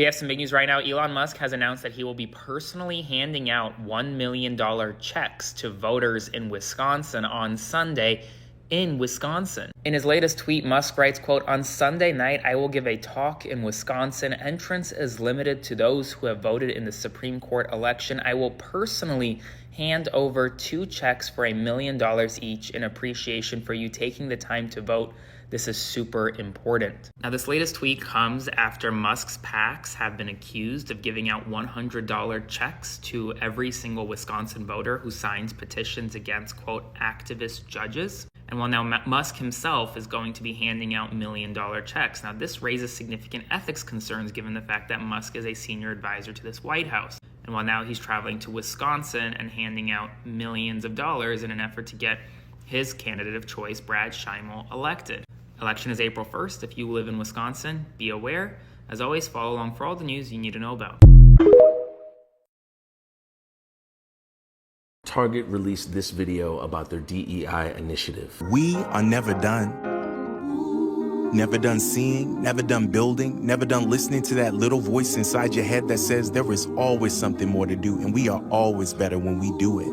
We have some big news right now. Elon Musk has announced that he will be personally handing out $1 million checks to voters in Wisconsin on Sunday in Wisconsin. In his latest tweet, Musk writes, quote, "On Sunday night, I will give a talk in Wisconsin. Entrance is limited to those who have voted in the Supreme Court election. I will personally hand over 2 checks for $1 million each in appreciation for you taking the time to vote. This is super important." Now, this latest tweet comes after Musk's PACs have been accused of giving out $100 checks to every single Wisconsin voter who signs petitions against, quote, activist judges. And while now Musk himself is going to be handing out $1 million checks. Now, this raises significant ethics concerns given the fact that Musk is a senior advisor to this White House. And while now he's traveling to Wisconsin and handing out millions of dollars in an effort to get his candidate of choice, Brad Schimel, elected. Election is April 1st. If you live in Wisconsin, be aware. As always, follow along for all the news you need to know about. Target released this video about their DEI initiative. We are never done. Never done seeing, never done building, never done listening to that little voice inside your head that says there is always something more to do and we are always better when we do it.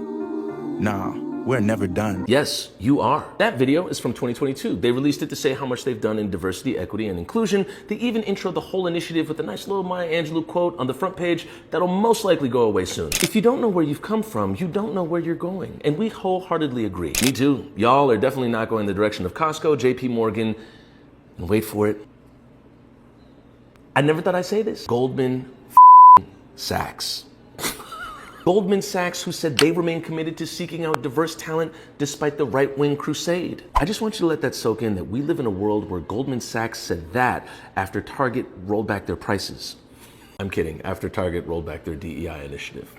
Nah, we're never done. Yes, you are. That video is from 2022. They released it to say how much they've done in diversity, equity, and inclusion. They even intro the whole initiative with a nice little Maya Angelou quote on the front page that'll most likely go away soon. If you don't know where you've come from, you don't know where you're going. And we wholeheartedly agree. Me too. Y'all are definitely not going the direction of Costco, JP Morgan, and wait for it. I never thought I'd say this. Goldman Sachs. Goldman Sachs, who said they remain committed to seeking out diverse talent despite the right-wing crusade. I just want you to let that soak in that we live in a world where Goldman Sachs said that after Target rolled back their prices. I'm kidding, after Target rolled back their DEI initiative.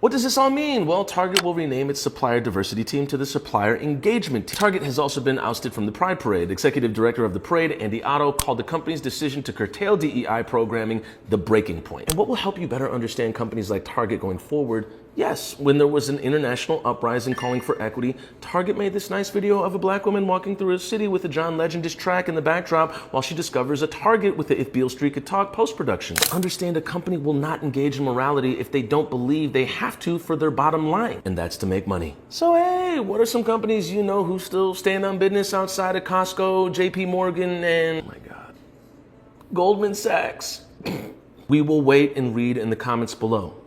What does this all mean? Well, Target will rename its supplier diversity team to the supplier engagement team. Target has also been ousted from the Pride Parade. Executive director of the parade, Andy Otto, called the company's decision to curtail DEI programming the breaking point. And what will help you better understand companies like Target going forward? Yes, when there was an international uprising calling for equity, Target made this nice video of a black woman walking through a city with a John Legend-ish track in the backdrop while she discovers a Target with the If Beale Street Could Talk post-production. Understand, a company will not engage in morality if they don't believe they have to for their bottom line, and that's to make money. So hey, what are some companies you know who still stand on business outside of Costco, JP Morgan, and, oh my God, Goldman Sachs? We will wait and read in the comments below.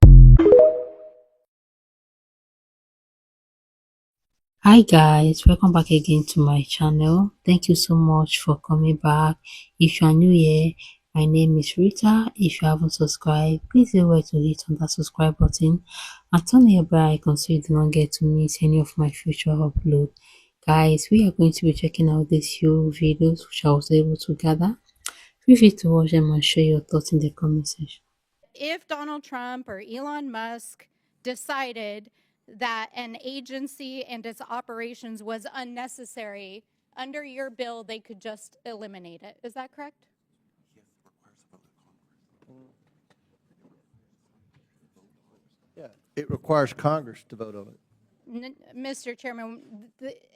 Hi guys, welcome back again to my channel. Thank you so much for coming back. If you are new here, my name is Rita. If you haven't subscribed, please remember to hit on that subscribe button and turn the bell icon so you do not get to miss any of my future uploads. Guys, we are going to be checking out these few videos which I was able to gather. Feel free to watch them and share your thoughts in the comment section. If Donald Trump or Elon Musk decided that an agency and its operations was unnecessary, under your bill, they could just eliminate it. Is that correct? Yeah, it requires Congress to vote on it. Mr. Chairman,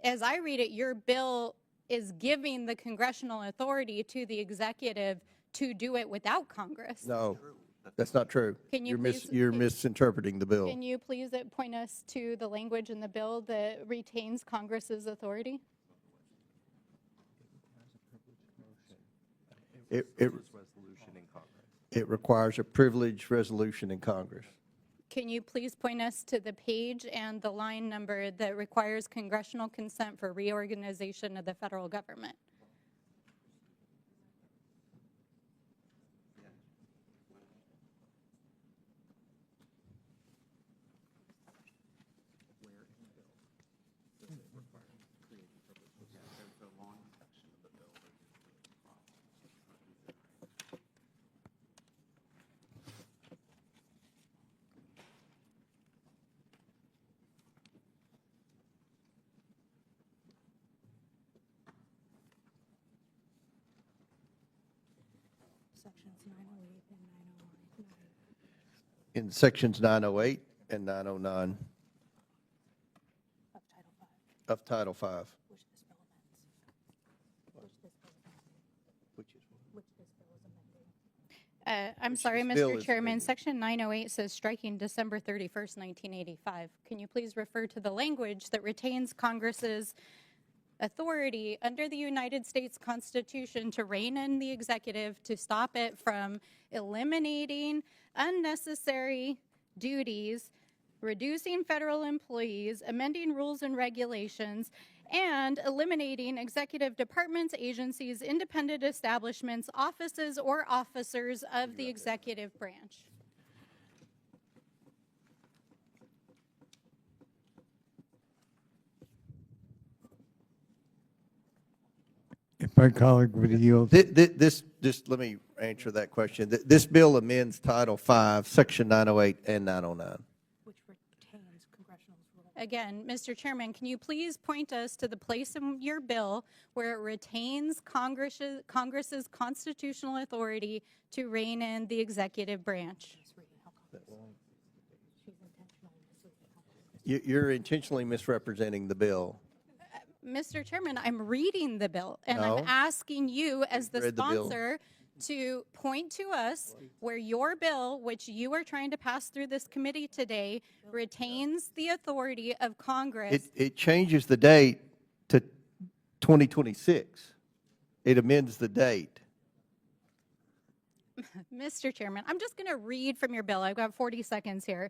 as I read it, your bill is giving the congressional authority to the executive to do it without Congress. No, that's not true. Can you You're misinterpreting the bill. Can you please point us to the language in the bill that retains Congress's authority? It requires a privileged resolution in Congress. Can you please point us to the page and the line number that requires congressional consent for reorganization of the federal government? In sections 908 and 909 of Title V. I'm sorry, this bill Mr. is Chairman. amended. Section 908 says striking December 31st, 1985. Can you please refer to the language that retains Congress's authority under the United States Constitution to rein in the executive to stop it from eliminating unnecessary duties, reducing federal employees, amending rules and regulations, and eliminating executive departments, agencies, independent establishments, offices, or officers of the executive branch. If my colleague would yield. This, let me answer that question. This bill amends Title V, Section 908 and 909. Again, Mr. Chairman, can you please point us to the place in your bill where it retains Congress's constitutional authority to rein in the executive branch? You're intentionally misrepresenting the bill. Mr. Chairman, I'm reading the bill, and No. I'm asking you as the Read the bill. sponsor to point to us where your bill, which you are trying to pass through this committee today, retains the authority of Congress. It changes the date to 2026. It amends the date. Mr. Chairman, I'm just going to read from your bill. I've got 40 seconds here.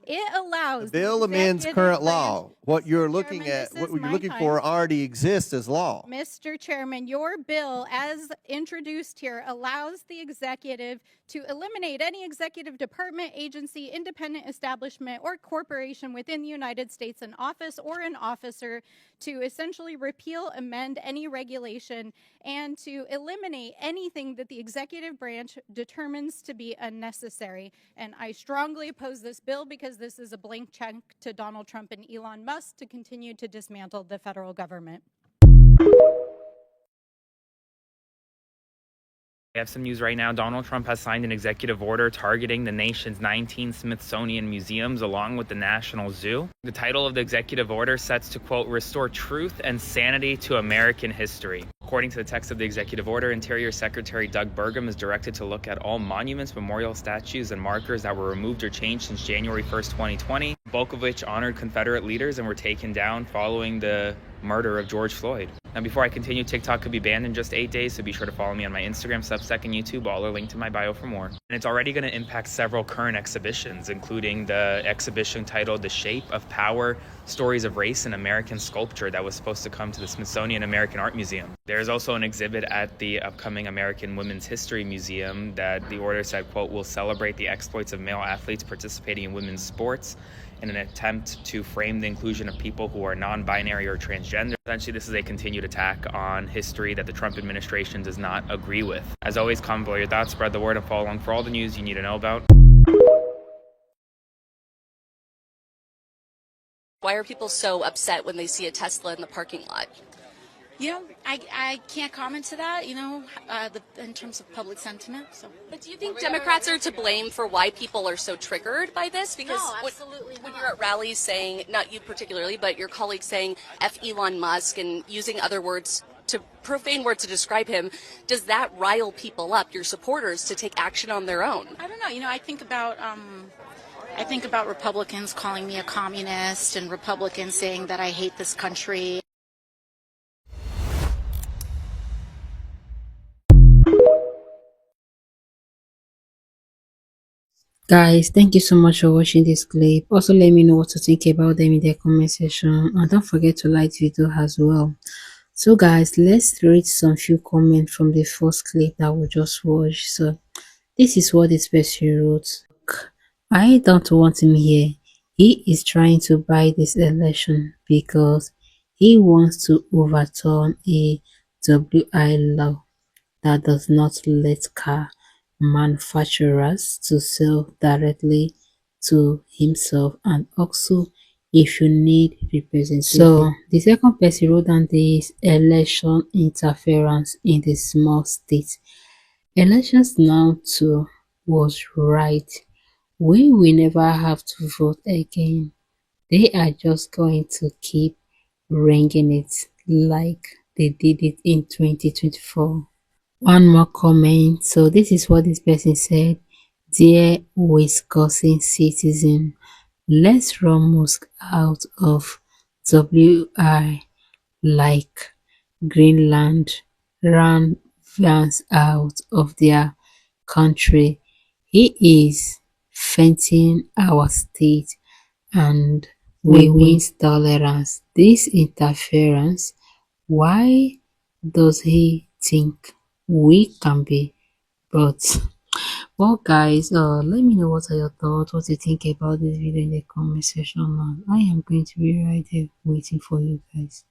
It allows The bill amends executive current branch- law. What you're Mr. looking Chairman, at, this what is you're my looking time. for already exists as law. Mr. Chairman, your bill, as introduced here, allows the executive to eliminate any executive department, agency, independent establishment, or corporation within the United States, an office or an officer, to essentially repeal, amend any regulation, and to eliminate anything that the executive branch determines to be unnecessary. And I strongly oppose this bill because this is a blank check to Donald Trump and Elon Musk to continue to dismantle the federal government. We have some news right now. Donald Trump has signed an executive order targeting the nation's 19 Smithsonian museums along with the National Zoo. The title of the executive order sets to, quote, restore truth and sanity to American history. According to the text of the executive order, Interior Secretary Doug Burgum is directed to look at all monuments, memorial statues, and markers that were removed or changed since January 1st, 2020, bulk of which honored Confederate leaders and were taken down following the murder of George Floyd. Now, before I continue, TikTok could be banned in just 8 days, so be sure to follow me on my Instagram, Substack, and YouTube. All are linked in my bio for more. And it's already going to impact several current exhibitions, including the exhibition titled The Shape of Power, Stories of Race and American Sculpture that was supposed to come to the Smithsonian American Art Museum. There's also an exhibit at the upcoming American Women's History Museum that the order said, quote, will celebrate the exploits of male athletes participating in women's sports in an attempt to frame the inclusion of people who are non-binary or transgender. Essentially, this is a continued attack on history that the Trump administration does not agree with. As always, comment below your thoughts, spread the word, and follow along for all the news you need to know about. Why are people so upset when they see a Tesla in the parking lot? You know, I can't comment to that, in terms of public sentiment. So. But do you think Democrats are to blame for why people are so triggered by this? Because No, absolutely when not. you're at rallies saying, not you particularly, but your colleagues saying F Elon Musk and using other words, to profane words to describe him, does that rile people up, your supporters, to take action on their own? I don't know. I think about Republicans calling me a communist and Republicans saying that I hate this country. Guys, thank you so much for watching this clip. Also, let me know what you think about them in the comment section, and don't forget to like the video as well. So guys, let's read some few comments from the first clip that we just watched. So this is what this person wrote. I don't want him here. He is trying to buy this election because he wants to overturn a WI law that does not let car manufacturers to sell directly to himself, and also if you need representation. So the second person wrote down this election interference in the small states. Elections now too was right. We will never have to vote again. They are just going to keep ringing it like they did it in 2024. one more comment. So this is what this person said. Dear Wisconsin citizen, let's run Musk out of WI like Greenland ran Vance out of their country. He is fainting our state and we wins tolerance. This interference, why does he think we can be? But well guys, let me know what are your thoughts, what you think about this video in the comment section, and I am going to be right there waiting for you guys.